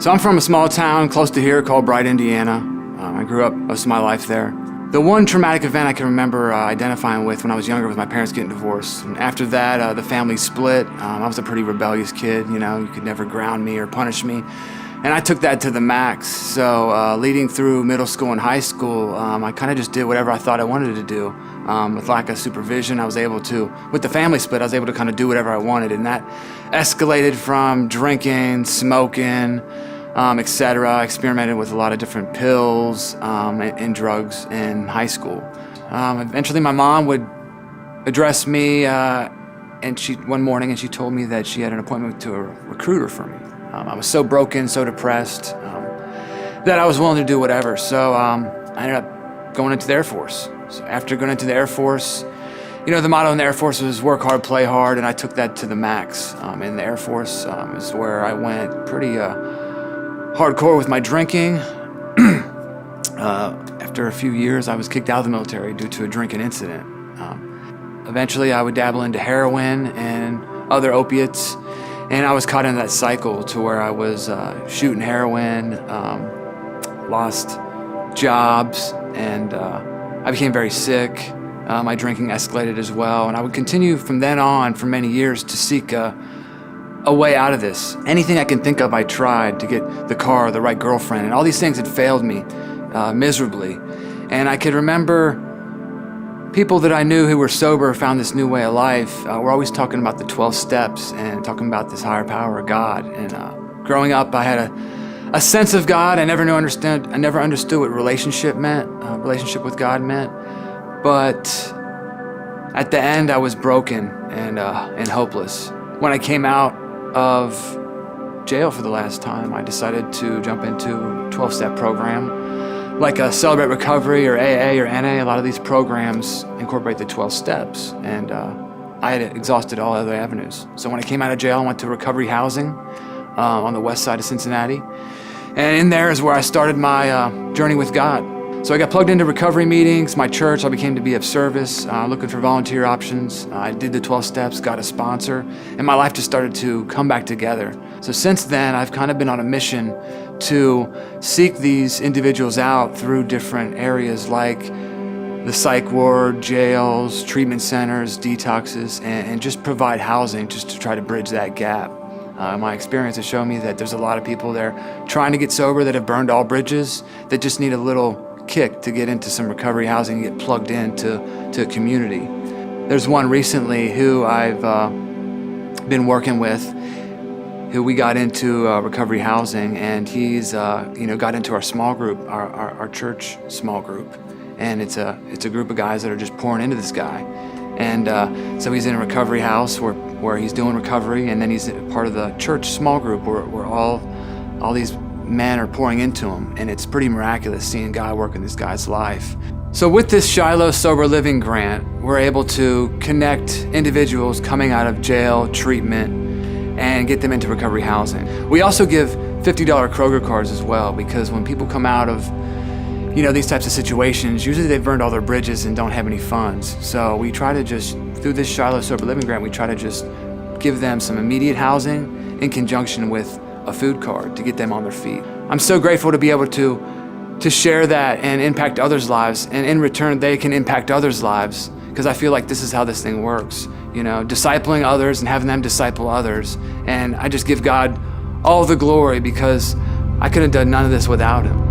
So I'm from a small town close to here called Bright, Indiana. I grew up most of my life there. The one traumatic event I can remember identifying with when I was younger was my parents getting divorced. And after that, the family split. I was a pretty rebellious kid, you could never ground me or punish me. And I took that to the max. So leading through middle school and high school, I kind of just did whatever I thought I wanted to do. With lack of supervision, I was able to, with the family split, I was able to kind of do whatever I wanted. And that escalated from drinking, smoking, etc. I experimented with a lot of different pills and drugs in high school. Eventually my mom would address me one morning and she told me that she had an appointment to a recruiter for me. I was so broken, so depressed, that I was willing to do whatever. So I ended up going into the Air Force. So after going into the Air Force, the motto in the Air Force was work hard, play hard, and I took that to the max. In the Air Force is where I went pretty hardcore with my drinking. After a few years, I was kicked out of the military due to a drinking incident. Eventually, I would dabble into heroin and other opiates, and I was caught in that cycle to where I was shooting heroin, lost jobs, and I became very sick. My drinking escalated as well, and I would continue from then on for many years to seek a way out of this. Anything I can think of, I tried to get the car, the right girlfriend, and all these things had failed me miserably. And I could remember people that I knew who were sober, found this new way of life. We're always talking about the 12 steps and talking about this higher power of God. And growing up, I had a sense of God. I never understood what relationship meant, relationship with God meant. But at the end, I was broken and hopeless. When I came out of jail for the last time, I decided to jump into a 12-step program. Like a Celebrate Recovery or AA or NA, a lot of these programs incorporate the 12 steps, and I had exhausted all other avenues. So when I came out of jail, I went to recovery housing on the west side of Cincinnati, and in there is where I started my journey with God. So I got plugged into recovery meetings, my church, I became to be of service, looking for volunteer options. I did the 12 steps, got a sponsor, and my life just started to come back together. So since then, I've kind of been on a mission to seek these individuals out through different areas like the psych ward, jails, treatment centers, detoxes, and just provide housing just to try to bridge that gap. My experience has shown me that there's a lot of people there trying to get sober that have burned all bridges, that just need a little kick to get into some recovery housing and get plugged into a community. There's one recently who I've been working with, who we got into recovery housing, and he's got into our small group, our church small group, and it's a group of guys that are just pouring into this guy, and so he's in a recovery house where he's doing recovery, and then he's part of the church small group where all these men are pouring into him, and it's pretty miraculous seeing God work in this guy's life. So with this Shiloh Sober Living Grant, we're able to connect individuals coming out of jail, treatment, and get them into recovery housing. We also give $50 Kroger cards as well, because when people come out of these types of situations, usually they've burned all their bridges and don't have any funds. So we try to just, through this Shiloh Sober Living Grant, we try to just give them some immediate housing in conjunction with a food card to get them on their feet. I'm so grateful to be able to share that and impact others' lives, and in return they can impact others' lives, because I feel like this is how this thing works, discipling others and having them disciple others. And I just give God all the glory, because I could have done none of this without him.